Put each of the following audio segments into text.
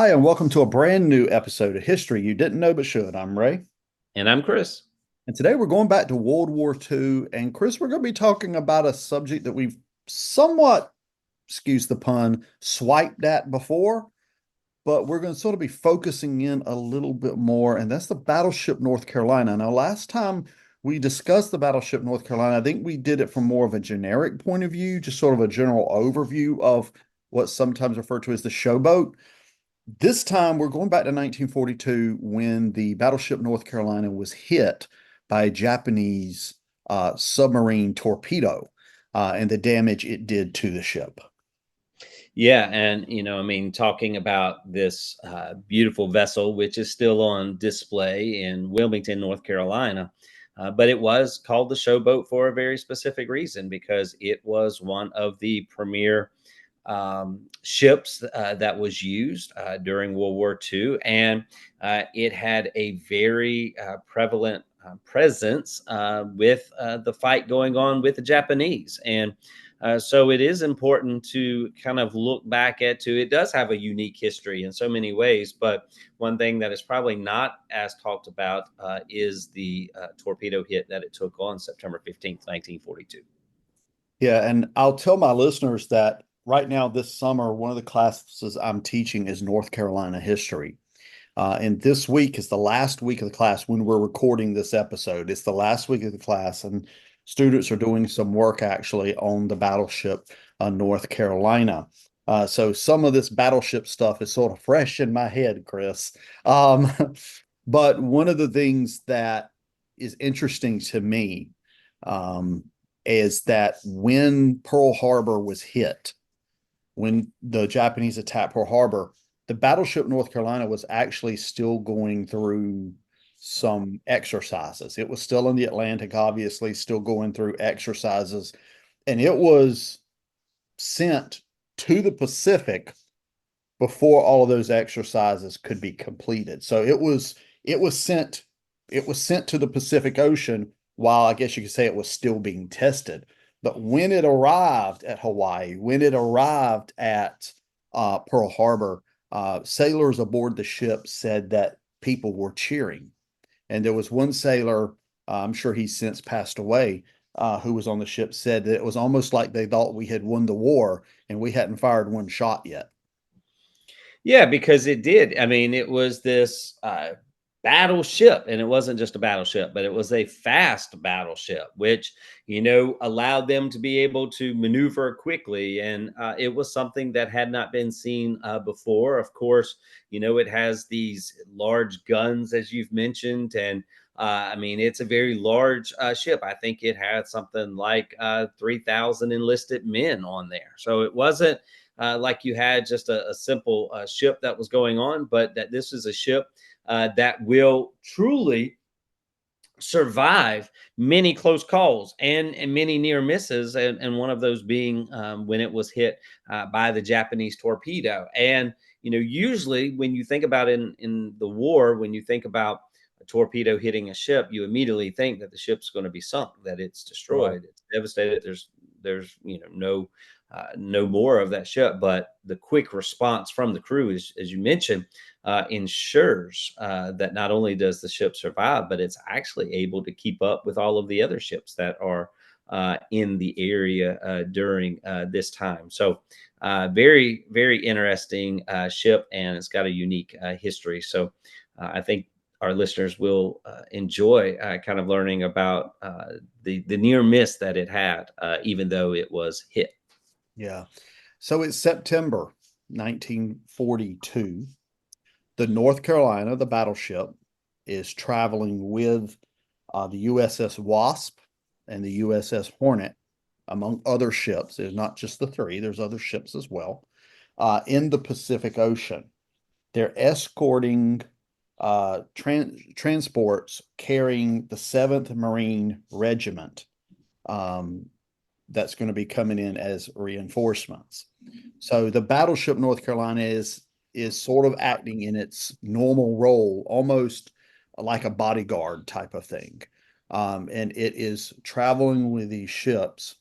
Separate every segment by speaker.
Speaker 1: Hi, and welcome to a brand new episode of History You Didn't Know But Should. I'm Ray,
Speaker 2: And I'm Chris.
Speaker 1: and today we're going back to World War II. And Chris, we're going to be talking about a subject that we've somewhat, excuse the pun, swiped at before, but we're going to sort of be focusing in a little bit more, and that's the battleship North Carolina. Now, last time we discussed the battleship North Carolina, I think we did it from more of a generic point of view, just sort of a general overview of what's sometimes referred to as the showboat. This time we're going back to 1942 when the battleship North Carolina was hit by a Japanese submarine torpedo and the damage it did to the ship.
Speaker 2: Yeah, and talking about this beautiful vessel, which is still on display in Wilmington, North Carolina, but it was called the Showboat for a very specific reason because it was one of the premier ships that was used during World War II, and it had a very prevalent presence with the fight going on with the Japanese. And so it is important to kind of look back at to it does have a unique history in so many ways, but one thing that is probably not as talked about is the torpedo hit that it took on September 15th, 1942.
Speaker 1: Yeah, and I'll tell my listeners that right now this summer, one of the classes I'm teaching is North Carolina history. And this week is the last week of the class when we're recording this episode. It's the last week of the class, and students are doing some work actually on the battleship North Carolina. So some of this battleship stuff is sort of fresh in my head, Chris. Um, but one of the things that is interesting to me um, is that when Pearl Harbor was hit, when the Japanese attacked Pearl Harbor, the battleship North Carolina was actually still going through some exercises. It was still in the Atlantic, obviously, still going through exercises, and it was sent to the Pacific before all of those exercises could be completed. So it was sent it was sent to the Pacific Ocean while I guess you could say it was still being tested. But when it arrived at Hawaii, when it arrived at Pearl Harbor, sailors aboard the ship said that people were cheering. And there was one sailor, I'm sure he's since passed away, who was on the ship, said that it was almost like they thought we had won the war and we hadn't fired one shot yet.
Speaker 2: Yeah, because it did. I mean, it was this battleship, and it wasn't just a battleship, but it was a fast battleship, which allowed them to be able to maneuver quickly, and it was something that had not been seen before. Of course, it has these large guns, as you've mentioned, and I mean, it's a very large ship. I think it had something like 3,000 enlisted men on there, so it wasn't like you had just a simple ship that was going on, but that this is a ship that will truly survive many close calls and many near misses, and one of those being when it was hit by the Japanese torpedo. And usually when you think about in the war, when you think about a torpedo hitting a ship, you immediately think that the ship's going to be sunk, that it's
Speaker 1: Right.
Speaker 2: destroyed, it's devastated. There's no more of that ship. But the quick response from the crew, as you mentioned, ensures that not only does the ship survive, but it's actually able to keep up with all of the other ships that are in the area during this time. So, very, very interesting ship, and it's got a unique history. So, I think our listeners will enjoy kind of learning about the near miss that it had, even though it was hit.
Speaker 1: Yeah. So it's September 1942. The North Carolina, the battleship, is traveling with the USS Wasp and the USS Hornet, among other ships. There's not just the three, there's other ships as well, in the Pacific Ocean. They're escorting transports carrying the 7th Marine Regiment um, that's going to be coming in as reinforcements. So the battleship North Carolina is sort of acting in its normal role, almost like a bodyguard type of thing. And it is traveling with these ships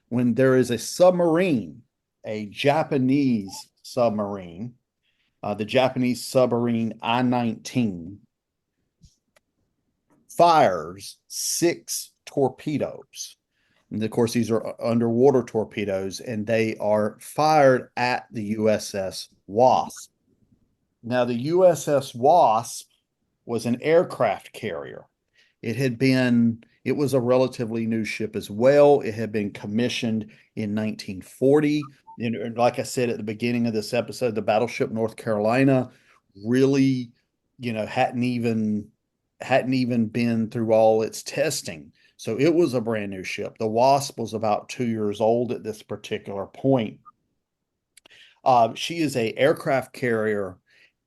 Speaker 1: when there is a submarine, a Japanese submarine The Japanese submarine I-19 fires 6 torpedoes. And of course, these are underwater torpedoes, and they are fired at the USS Wasp. Now, the USS Wasp was an aircraft carrier. It was a relatively new ship as well. It had been commissioned in 1940. And like I said at the beginning of this episode, the battleship North Carolina really, hadn't even been through all its testing. So it was a brand new ship. The Wasp was about 2 years old at this particular point. She is a aircraft carrier,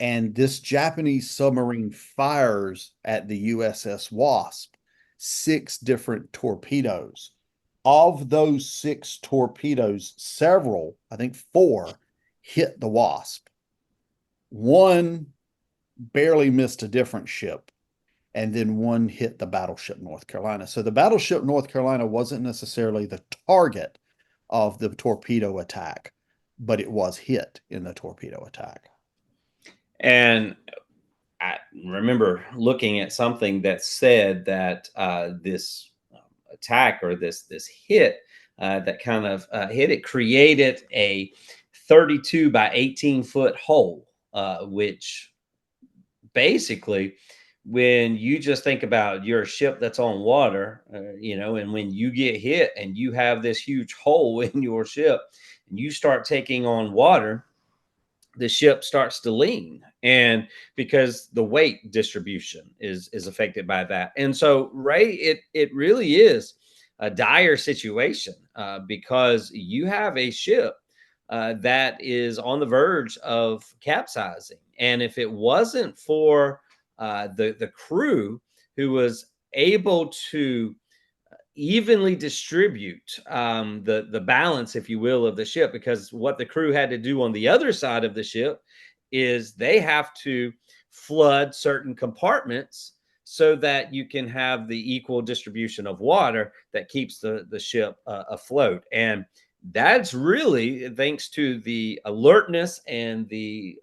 Speaker 1: and this Japanese submarine fires at the USS Wasp 6 different torpedoes. Of those 6 torpedoes, several, I think 4, hit the Wasp. One barely missed a different ship, and then one hit the battleship North Carolina. So the battleship North Carolina wasn't necessarily the target of the torpedo attack, but it was hit in the torpedo attack.
Speaker 2: And I remember looking at something that said that this attack, or this hit that kind of hit it, created a 32 by 18-foot hole, which basically, when you just think about your ship that's on water, and when you get hit and you have this huge hole in your ship and you start taking on water, the ship starts to lean, and because the weight distribution is affected by that. And so, Ray, it really is a dire situation, because you have a ship that is on the verge of capsizing, and if it wasn't for the crew, who was able to evenly distribute the balance, if you will, of the ship, because what the crew had to do on the other side of the ship is they have to flood certain compartments so that you can have the equal distribution of water that keeps the ship afloat. And that's really thanks to the alertness and the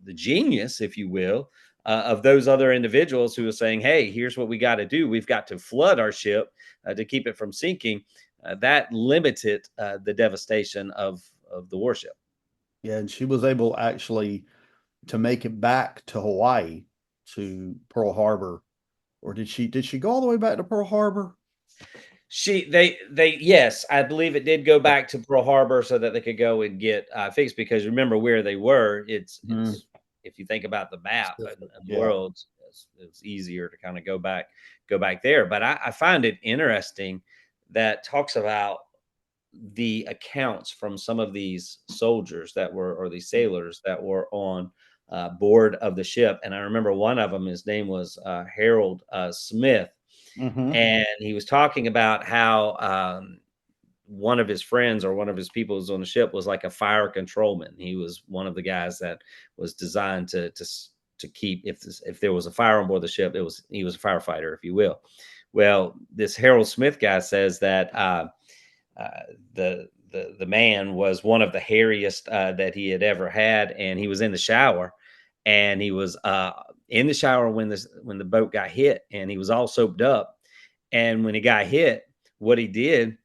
Speaker 2: the genius, if you will, of those other individuals who are saying, "Hey, here's what we got to do. We've got to flood our ship to keep it from sinking." That limited the devastation of the warship.
Speaker 1: Yeah, and she was able actually to make it back to Hawaii, to Pearl Harbor. Or did she go all the way back to Pearl Harbor?
Speaker 2: They yes, I believe it did go back to Pearl Harbor so that they could go and get fixed. Because remember where they were.
Speaker 1: Mhm.
Speaker 2: It's if you think about the map and the
Speaker 1: Yeah.
Speaker 2: world, it's easier to kind of go back there. But I find it interesting that talks about the accounts from some of these soldiers that were, or these sailors that were on board of the ship. And I remember one of them, his name was Harold Smith,
Speaker 1: Hmm.
Speaker 2: and he was talking about how one of his friends or one of his people who's on the ship was like a fire controlman. He was one of the guys that was designed to keep, if there was a fire on board the ship, he was a firefighter, if you will. Well, this Harold Smith guy says that the man was one of the hairiest that he had ever had, and he was in the shower, and he was in the shower when the boat got hit, and he was all soaped up. And when he got hit, what he did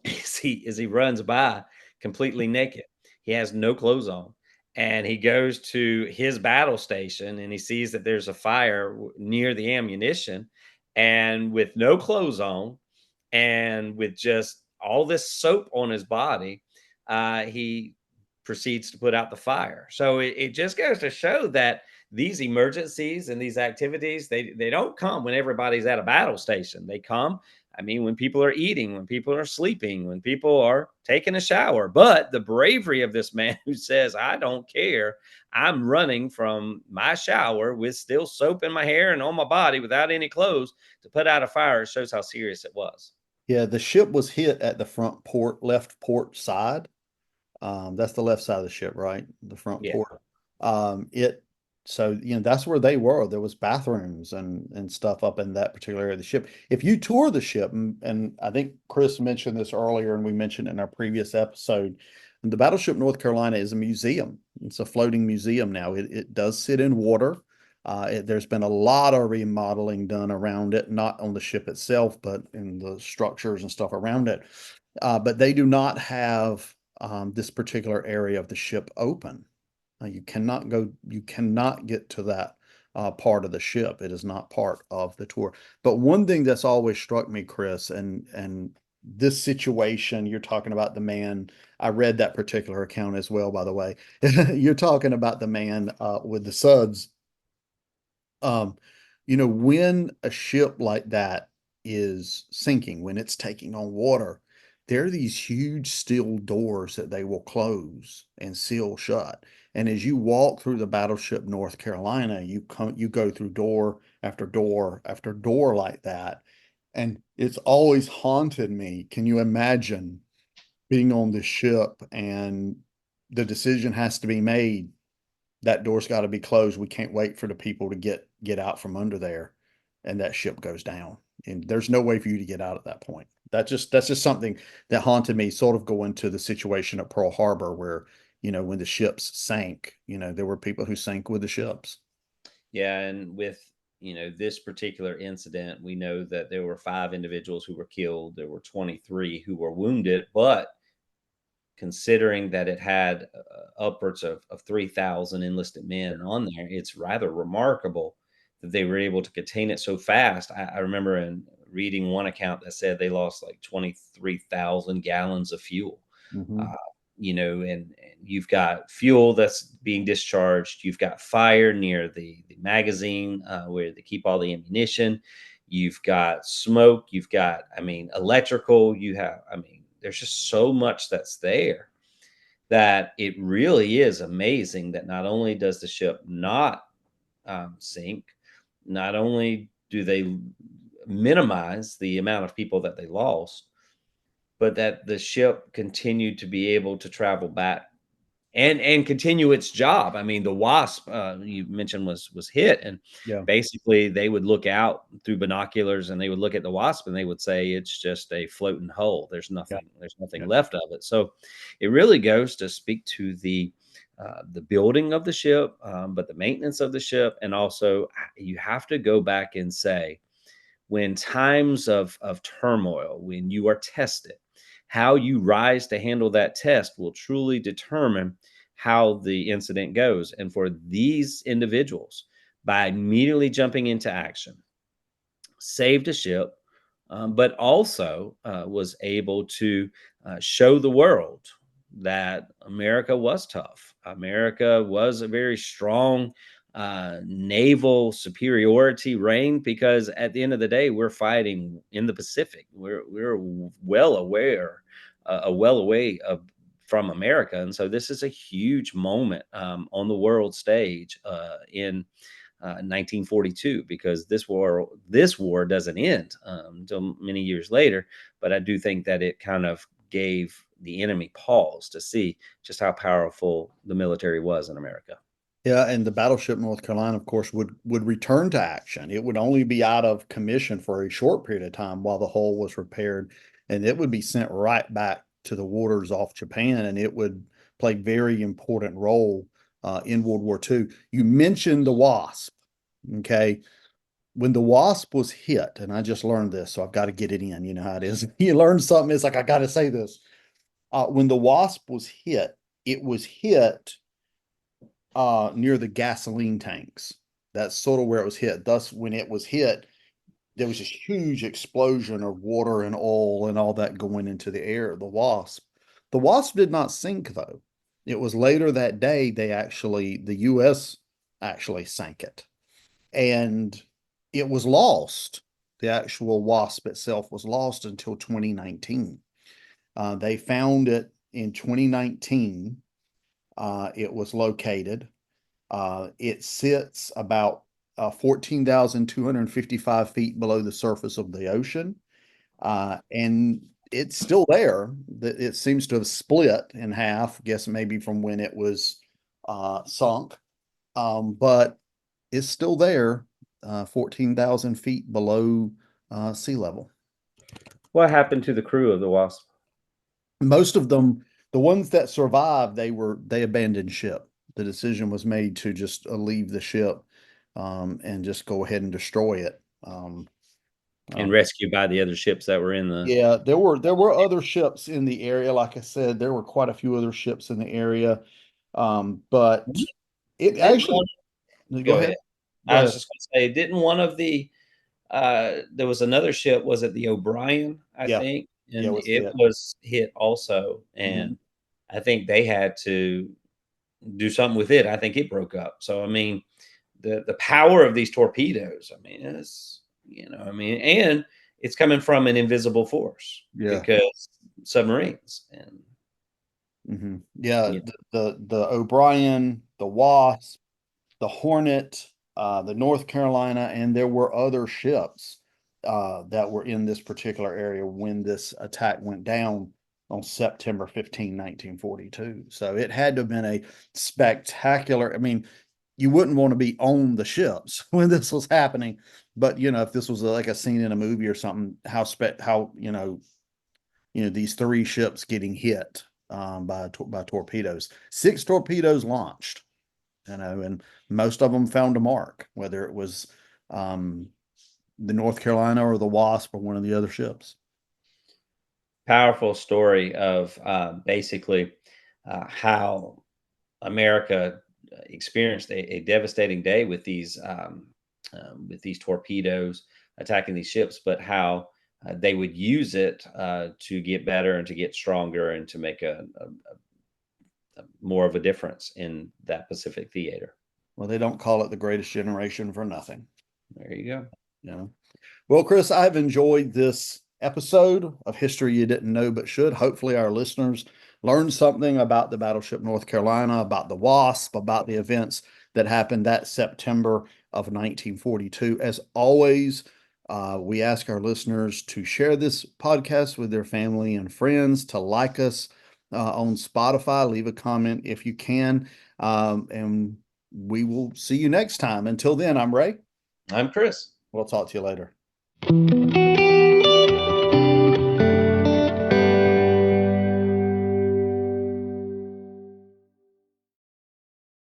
Speaker 2: is he runs by completely naked. He has no clothes on. And he goes to his battle station and he sees that there's a fire near the ammunition. And with no clothes on and with just all this soap on his body, he proceeds to put out the fire. So it just goes to show that these emergencies and these activities, they don't come when everybody's at a battle station. They come, I mean, when people are eating, when people are sleeping, when people are taking a shower. But the bravery of this man who says, "I don't care. I'm running from my shower with still soap in my hair and on my body without any clothes to put out a fire," shows how serious it was.
Speaker 1: Yeah, the ship was hit at the front port, left port side. That's the left side of the ship, right? The front
Speaker 2: Yeah.
Speaker 1: port. It so that's where they were. There was bathrooms and stuff up in that particular area of the ship. If you tour the ship, and I think Chris mentioned this earlier, and we mentioned it in our previous episode, And the battleship North Carolina is a museum. It's a floating museum now. It does sit in water. There's been a lot of remodeling done around it, not on the ship itself, but in the structures and stuff around it. But they do not have this particular area of the ship open. You cannot get to that part of the ship. It is not part of the tour. But one thing that's always struck me, Chris, and this situation, you're talking about the man. I read that particular account as well, by the way. You're talking about the man with the suds. Um, when a ship like that is sinking, when it's taking on water, there are these huge steel doors that they will close and seal shut. And as you walk through the battleship North Carolina, you go through door after door after door like that. And it's always haunted me. Can you imagine being on this ship and the decision has to be made? That door's got to be closed. We can't wait for the people to get out from under there, and that ship goes down. And there's no way for you to get out at that point. That's just something that haunted me, sort of going to the situation at Pearl Harbor where, when the ships sank, there were people who sank with the ships.
Speaker 2: Yeah, and with this particular incident, we know that there were 5 individuals who were killed. There were 23 who were wounded, but considering that it had upwards of 3,000 enlisted men on there, it's rather remarkable that they were able to contain it so fast. I remember in reading one account that said they lost like 23,000 gallons of fuel.
Speaker 1: Hmm.
Speaker 2: Uh, and you've got fuel that's being discharged. You've got fire near the magazine where they keep all the ammunition. You've got smoke. You've got, I mean, electrical. You have, I mean, there's just so much that's there that it really is amazing that not only does the ship not sink, not only do they minimize the amount of people that they lost, but that the ship continued to be able to travel back and continue its job. I mean, the Wasp you mentioned was hit, and
Speaker 1: Yeah,
Speaker 2: basically they would look out through binoculars and they would look at the Wasp and they would say it's just a floating hull.
Speaker 1: yeah,
Speaker 2: There's nothing
Speaker 1: yeah,
Speaker 2: left of it. So it really goes to speak to the building of the ship, but the maintenance of the ship, and also you have to go back and say when times of turmoil, when you are tested, how you rise to handle that test will truly determine how the incident goes. And for these individuals, by immediately jumping into action, saved a ship, but also was able to show the world that America was tough. America was a very strong naval superiority reigned because at the end of the day, we're fighting in the Pacific. We're well aware, well away from America, and so this is a huge moment on the world stage in 1942 because this war doesn't end until many years later. But I do think that it kind of gave the enemy pause to see just how powerful the military was in America.
Speaker 1: yeah. And the battleship North Carolina, of course, would return to action. It would only be out of commission for a short period of time while the hull was repaired, and it would be sent right back to the waters off Japan, and it would play very important role in World War II. You mentioned the Wasp. Okay. When the Wasp was hit, and I just learned this, so I've got to get it in. You know how it is. You learn something, it's like, I got to say this. When the Wasp was hit, it was hit near the gasoline tanks. That's sort of where it was hit. Thus, when it was hit, there was this huge explosion of water and oil and all that going into the air. The Wasp did not sink though. It was later that day the U.S. actually sank it, and it was lost. The actual Wasp itself was lost until 2019. They found it in 2019. It was located. It sits about 14,255 feet below the surface of the ocean. And it's still there. It seems to have split in half, I guess maybe from when it was sunk. But it's still there, 14,000 feet below sea level.
Speaker 2: What happened to the crew of the Wasp?
Speaker 1: Most of them, The ones that survived, they abandoned ship. The decision was made to just leave the ship and just go ahead and destroy it.
Speaker 2: And
Speaker 1: Um,
Speaker 2: rescued by the other ships that were in the.
Speaker 1: yeah, there were other ships in the area. Like I said, there were quite a few other ships in the area. But it
Speaker 2: Didn't
Speaker 1: actually,
Speaker 2: one
Speaker 1: go
Speaker 2: Go
Speaker 1: ahead.
Speaker 2: ahead.
Speaker 1: Go
Speaker 2: I was
Speaker 1: ahead.
Speaker 2: just gonna say, didn't one of the there was another ship, was it the O'Brien, I
Speaker 1: Yeah,
Speaker 2: think?
Speaker 1: yeah,
Speaker 2: And
Speaker 1: was
Speaker 2: it
Speaker 1: it.
Speaker 2: was hit also,
Speaker 1: Mhm.
Speaker 2: and I think they had to do something with it. I think it broke up. So I mean, the power of these torpedoes, I mean, it's, I mean, and it's coming from an invisible force
Speaker 1: Yeah.
Speaker 2: because submarines and
Speaker 1: Yeah,
Speaker 2: you
Speaker 1: the O'Brien, the Wasp, the Hornet, the North Carolina, and there were other ships that were in this particular area when this attack went down on September 15, 1942. So it had to have been a spectacular. I mean, you wouldn't want to be on the ships when this was happening, but if this was like a scene in a movie or something, how these three ships getting hit by torpedoes. Six torpedoes launched, and most of them found a mark, whether it was um, the North Carolina or the Wasp or one of the other ships.
Speaker 2: powerful story of basically how America experienced a devastating day with these torpedoes attacking these ships, but how they would use it to get better and to get stronger and to make a more of a difference in that Pacific theater.
Speaker 1: Well, they don't call it the greatest generation for nothing.
Speaker 2: There you go.
Speaker 1: You know. Well, Chris, I've enjoyed this episode of History You Didn't Know But Should. Hopefully, our listeners learned something about the battleship North Carolina, about the Wasp, about the events that happened that September of 1942. As always, we ask our listeners to share this podcast with their family and friends, to like us on Spotify, leave a comment if you can, and we will see you next time. Until then, I'm Ray.
Speaker 2: I'm Chris.
Speaker 1: We'll talk to you later.